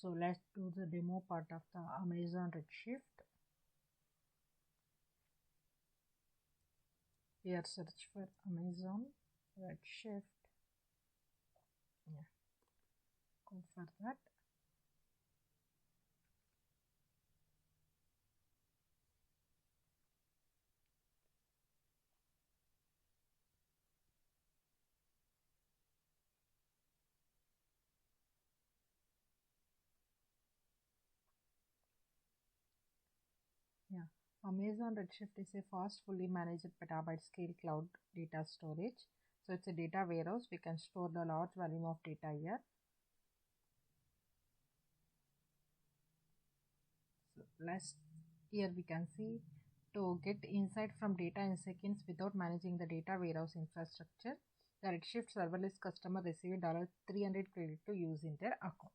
So let's do the demo part of the Amazon Redshift. Here search for Amazon Redshift. Yeah, go for that. Yeah, Amazon Redshift is a fast, fully managed petabyte scale cloud data storage. So it's a data warehouse. We can store the large volume of data here. So here we can see to get insight from data in seconds without managing the data warehouse infrastructure. The Redshift serverless customer received $300 credit to use in their account.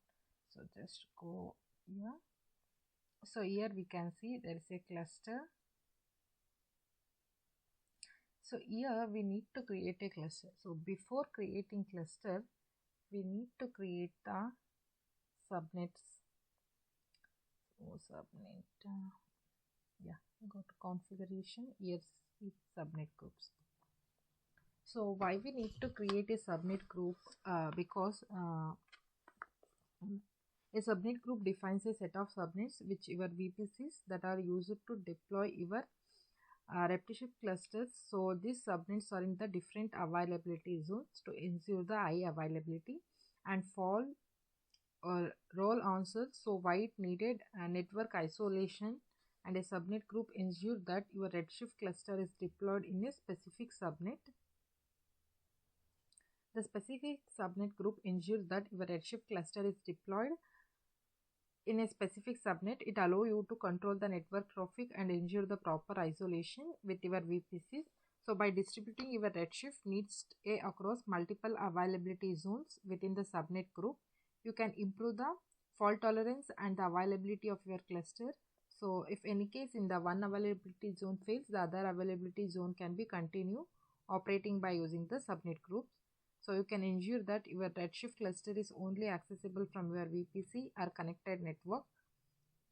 So just go here. So here we can see there is a cluster. So here we need to create a cluster. So before creating cluster, we need to create the subnets. So subnet, yeah, go to configuration. Here see subnet groups. So why we need to create a subnet group? Because a subnet group defines a set of subnets which your VPCs that are used to deploy your Redshift clusters. So these subnets are in the different availability zones to ensure the high availability and fall or role answers. So why it needed a network isolation, and a subnet group ensure that your Redshift cluster is deployed in a specific subnet. The specific subnet group ensures that your Redshift cluster is deployed in a specific subnet. It allows you to control the network traffic and ensure the proper isolation with your VPCs. So by distributing your Redshift needs across multiple availability zones within the subnet group, you can improve the fault tolerance and the availability of your cluster. So if any case in the one availability zone fails, the other availability zone can be continue operating by using the subnet groups. So you can ensure that your Redshift cluster is only accessible from your VPC or connected network,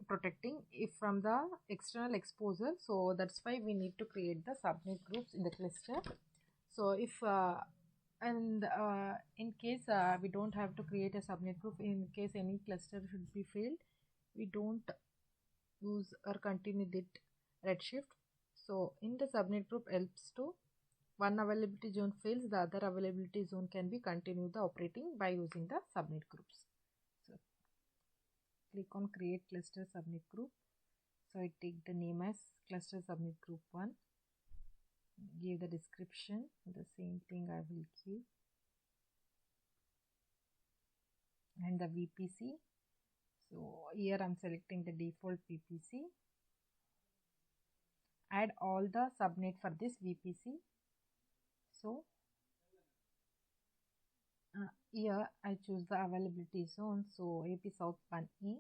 protecting it from the external exposure. So that's why we need to create the subnet groups in the cluster. So if in case we don't have to create a subnet group, in case any cluster should be failed, we don't use or continue the Redshift. So in the subnet group helps to one availability zone fails, the other availability zone can be continued the operating by using the subnet groups. So click on create cluster subnet group. So I take the name as cluster subnet group 1. Give the description, the same thing I will give. And the VPC. So here I'm selecting the default VPC. Add all the subnet for this VPC. So here I choose the availability zone. So AP South 1E.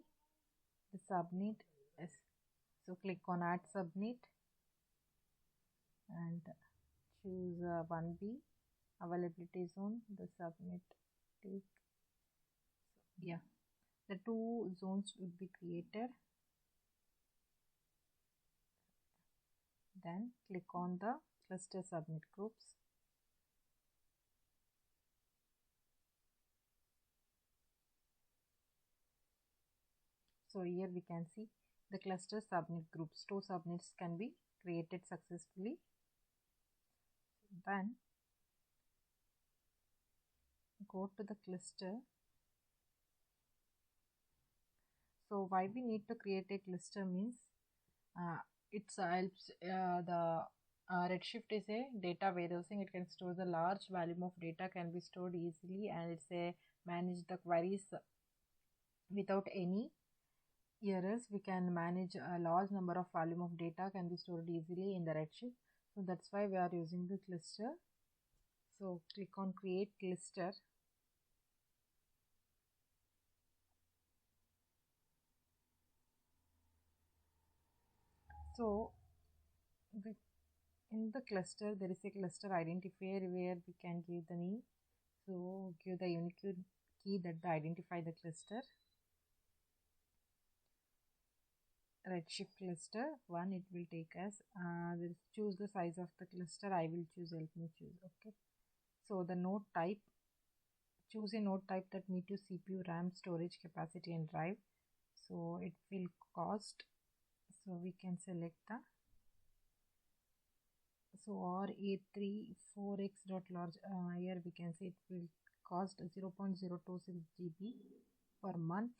The subnet is, so click on add subnet and choose 1B availability zone. The subnet take, yeah, the two zones would be created. Then click on the cluster subnet groups. So here we can see the cluster subnet groups. 2 subnets can be created successfully. Then go to the cluster. So why we need to create a cluster means it helps the Redshift is a data warehousing. It can store the large volume of data, can be stored easily, and it's a manage the queries without any errors. We can manage a large number of volume of data, can be stored easily in the Redshift. So that's why we are using the cluster. So click on create cluster. So in the cluster there is a cluster identifier where we can give the name. So give the unique key that identify the cluster. Redshift cluster. One, it will take as choose the size of the cluster. I will choose, help me choose. Okay, so the node type, choose a node type that meet your CPU, RAM, storage capacity and drive. So it will cost, so we can select the, so R-A34X dot large, here we can say it will cost 0.026 GB per month.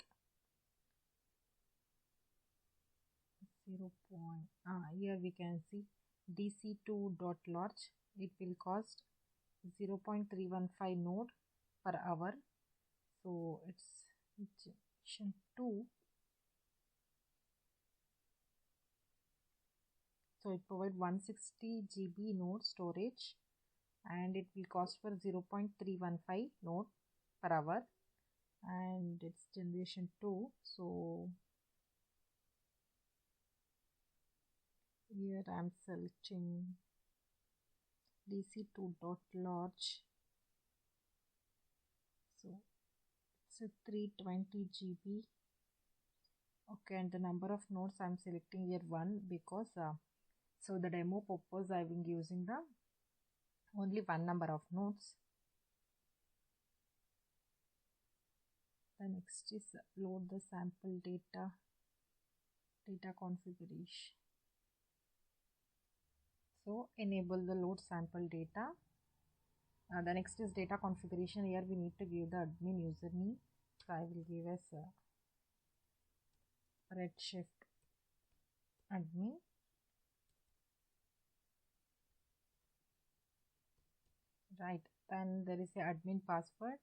0. Here we can see DC2 dot large, it will cost 0.315 node per hour. So it's generation 2. So it provides 160 GB node storage and it will cost for 0.315 node per hour, and it's generation 2. So here I am selecting DC2 dot large. So it's a 320 GB. Okay, and the number of nodes I am selecting here 1 because so the demo purpose I will be using the only one number of nodes. The next is load the sample data configuration. So enable the load sample data. The next is data configuration. Here we need to give the admin username. So I will give as Redshift admin. Right, then there is a admin password.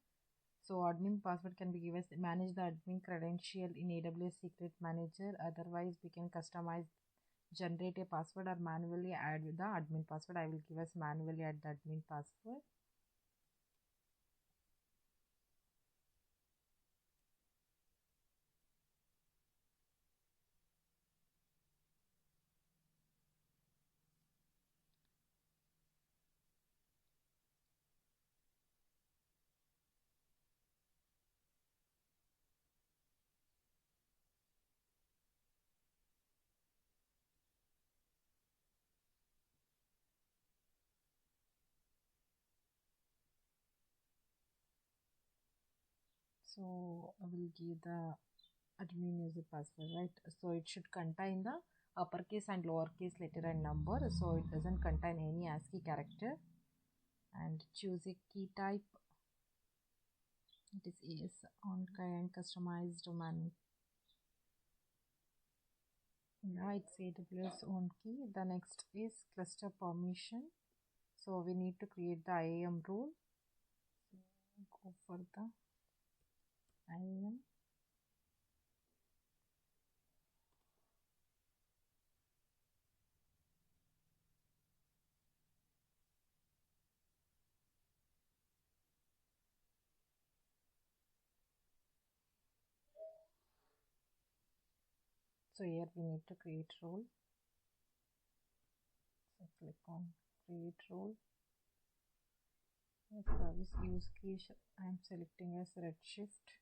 So admin password can be given as manage the admin credential in AWS Secret Manager. Otherwise we can customize, generate a password or manually add the admin password. I will give us manually add the admin password. So I will give the admin user password, right? So it should contain the uppercase and lowercase letter and number, so it doesn't contain any ASCII character. And choose a key type. It is AS on and customized domain. Yeah, it's AWS own key. The next is cluster permission. So we need to create the IAM rule. So go for the IAM. So here we need to create role. So click on create role. Service use case I am selecting as Redshift.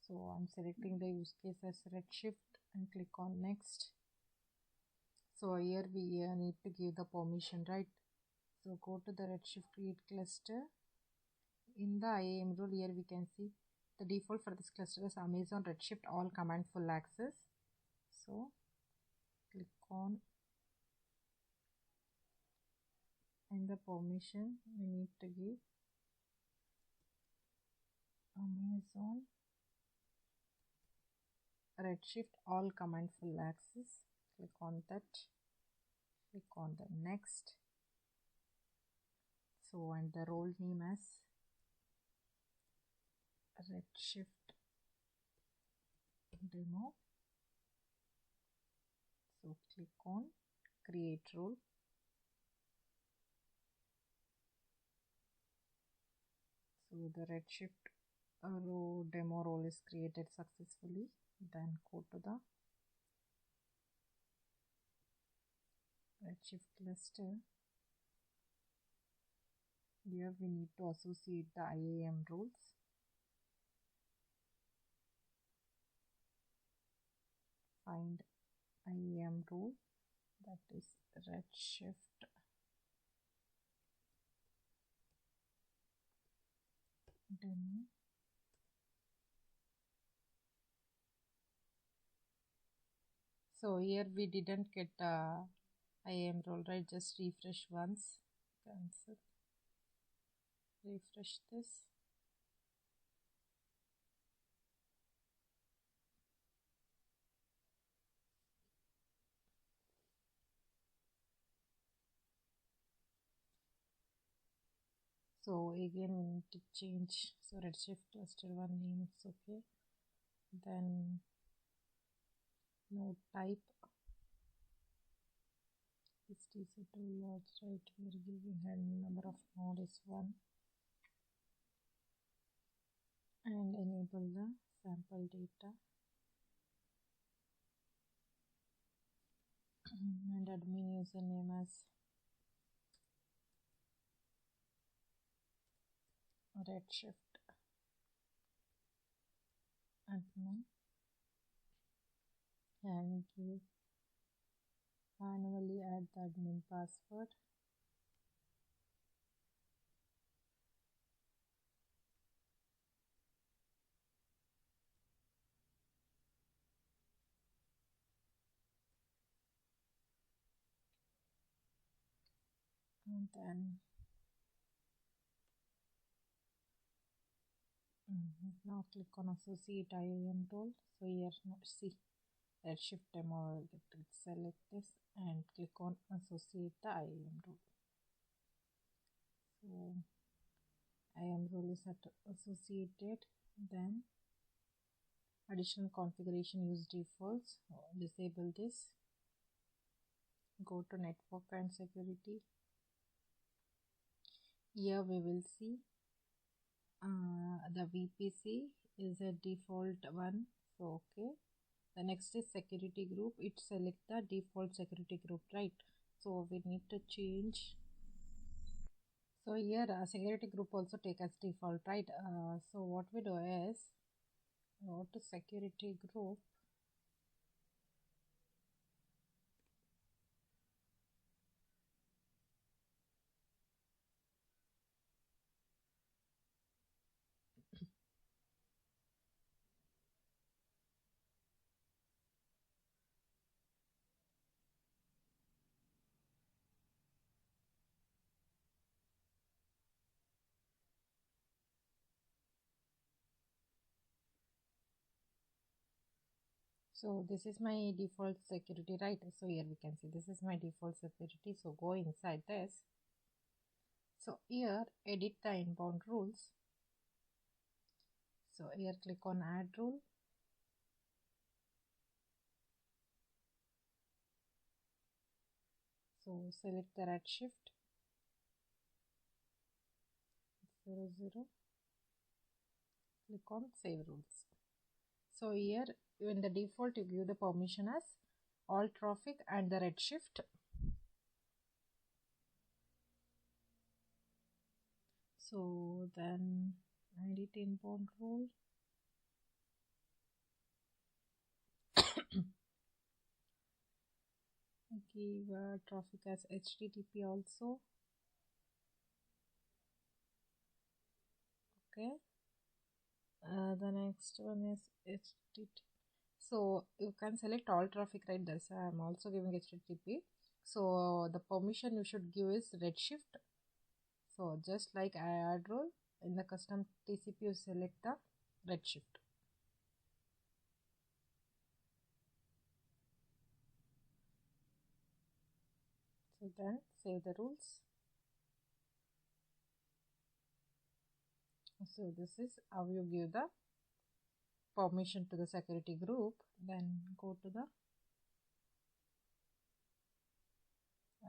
So I'm selecting the use case as Redshift and click on next. So here we need to give the permission, right? So go to the Redshift create cluster. In the IAM role, here we can see the default for this cluster is Amazon Redshift all command full access. So click on, in the permission we need to give Amazon Redshift all command full access. Click on that, click on the next. So and the role name as Redshift demo. So click on create role. So the Redshift demo role is created successfully. Then go to the Redshift cluster. Here we need to associate the IAM rules. Find IAM rule, that is Redshift demo. So here we didn't get the IAM role, right? Just refresh once, cancel, refresh this. So again we need to change. So Redshift cluster 1 name, it's okay. Then node type is TC2 large, right? We are giving and number of node is 1. And enable the sample data. And admin username as Redshift admin, and we manually add the admin password. And then now click on associate IAM role. So here see Redshift demo, select this and click on associate the IAM role. So IAM role is associated. Then additional configuration, use defaults, disable this. Go to network and security. Here we will see the VPC is a default one, so okay. The next is security group. It select the default security group, right? So we need to change. So here security group also take as default, right? So what we do is go to security group. So this is my default security, right? So here we can see this is my default security. So go inside this. So here edit the inbound rules. So here click on add rule. So select the Redshift 00. Click on save rules. So here in the default you give the permission as all traffic and the Redshift. So then edit inbound rule. Give traffic as HTTP also. Okay. The next one is HTTP. So you can select all traffic, right? That's I'm also giving HTTP. So the permission you should give is Redshift. So just like I add role in the custom TCP, you select the Redshift. So then save the rules. So this is how you give the permission to the security group. Then go to the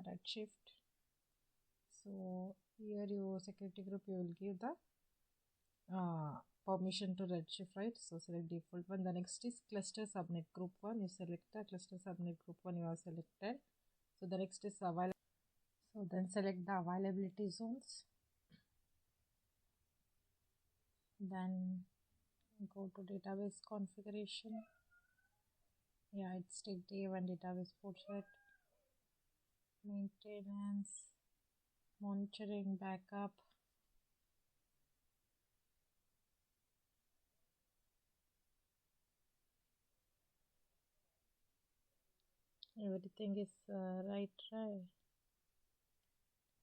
Redshift. So here your security group you will give the permission to Redshift, right? So select default one. The next is cluster subnet group 1. You select the cluster subnet group 1 you have selected. So the next is available. So then select the availability zones. Then go to database configuration. Yeah, it's take day one database portrait, maintenance, monitoring, backup. Everything is right.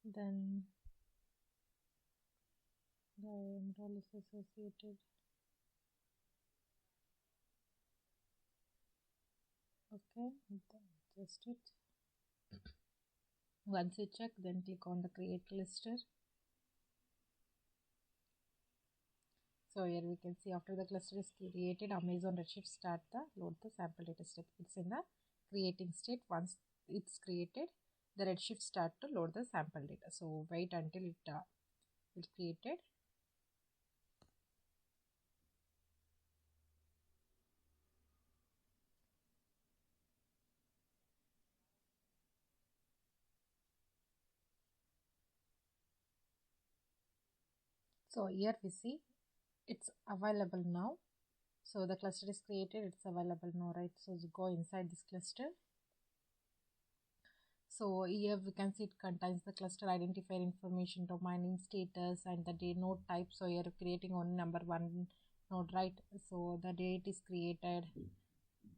Then the enroll is associated. Okay, just it. Once you check, then click on the create cluster. So here we can see after the cluster is created, Amazon Redshift start the load the sample data step. It's in the creating state. Once it's created, the Redshift start to load the sample data. So wait until it will created. So here we see it's available now. So the cluster is created, it's available now, right? So go inside this cluster. So here we can see it contains the cluster identifier information, domain name, status, and the day node type. So you're creating only number one node, right? So the date is created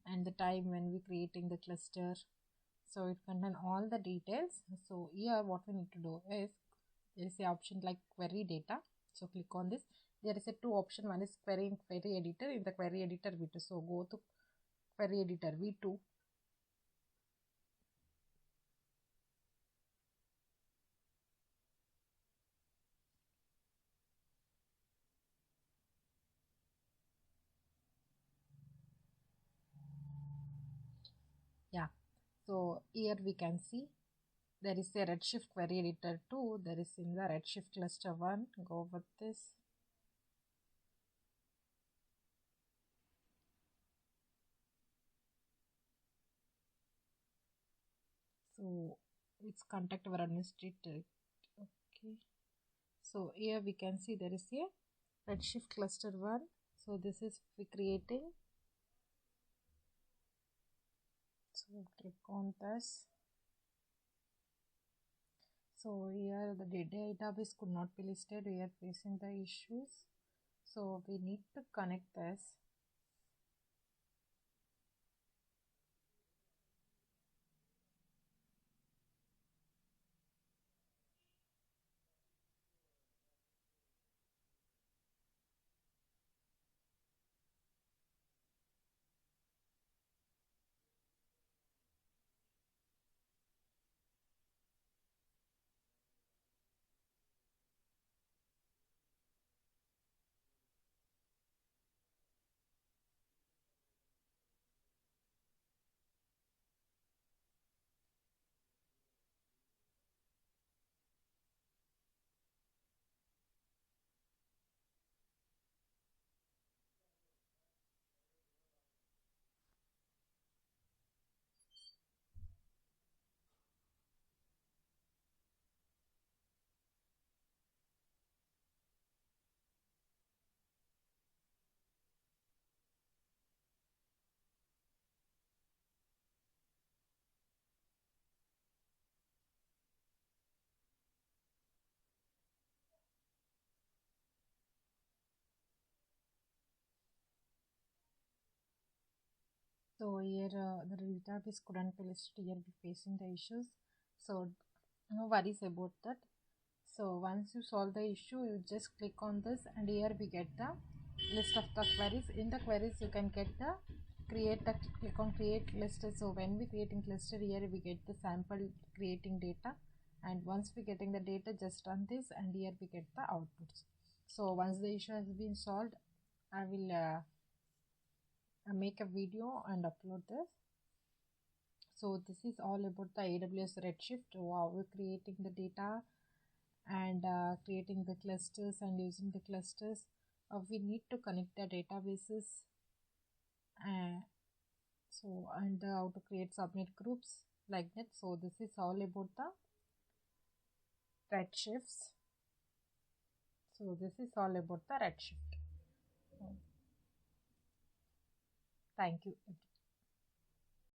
and the time when we creating the cluster. So it contains all the details. So here what we need to do is there is a option like query data. So click on this. There is a two option. One is query in query editor. In the query editor V2. So go to query editor V2. Yeah. So here we can see there is a Redshift query editor 2. There is in the Redshift cluster 1. Go with this. So it's contact our administrator. Okay. So here we can see there is a Redshift cluster 1. So this is we creating. So click on this. So here the database could not be listed. We are facing the issues. So we need to connect this. So here the database couldn't be listed. Here we facing the issues. So no worries about that. So once you solve the issue, you just click on this and here we get the list of the queries. In the queries you can get the click on create cluster. So when we creating cluster, here we get the sample creating data, and once we getting the data, just run this and here we get the outputs. So once the issue has been solved, I will make a video and upload this. So this is all about the AWS Redshift. Wow, we're creating the data and creating the clusters and using the clusters. We need to connect the databases and how to create subnet groups. like that. So this is all about the redshifts. So this is all about the redshift. Thank you.